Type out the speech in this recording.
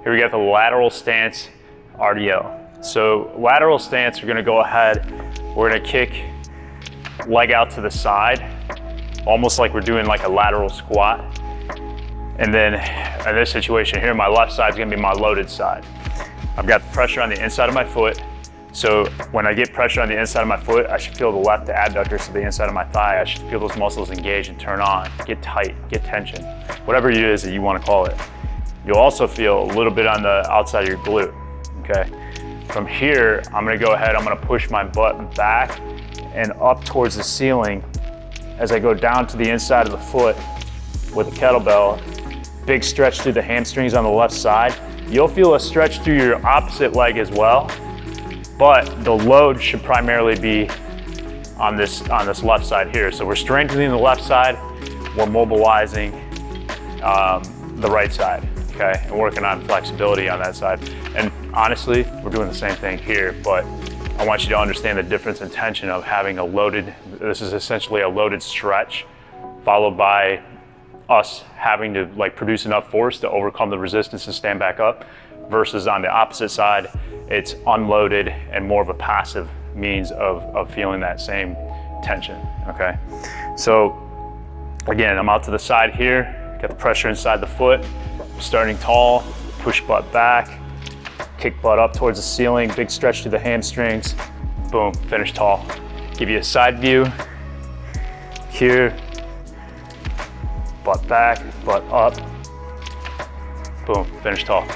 Here we got the lateral stance RDL. So lateral stance, we're gonna go ahead, we're gonna kick leg out to the side, almost like we're doing like a lateral squat. And then in this situation here, my left side is gonna be my loaded side. I've got pressure on the inside of my foot. So when I get pressure on the inside of my foot, I should feel the left adductors to the inside of my thigh. I should feel those muscles engage and turn on, get tight, get tension, whatever it is that you want to call it. You'll also feel a little bit on the outside of your glute, okay? From here, I'm gonna go ahead, I'm gonna push my butt back and up towards the ceiling as I go down to the inside of the foot with a kettlebell. Big stretch through the hamstrings on the left side. You'll feel a stretch through your opposite leg as well, but the load should primarily be on this left side here. So we're strengthening the left side, we're mobilizing the right side, okay? And working on flexibility on that side. And honestly, we're doing the same thing here, but I want you to understand the difference in tension of having a loaded, this is essentially a loaded stretch, followed by us having to like produce enough force to overcome the resistance and stand back up, versus on the opposite side, it's unloaded and more of a passive means of feeling that same tension, okay? So again, I'm out to the side here, got the pressure inside the foot, starting tall, push butt back, kick butt up towards the ceiling, big stretch through the hamstrings, boom, finish tall. Give you a side view here, butt back, butt up, boom, finish tall.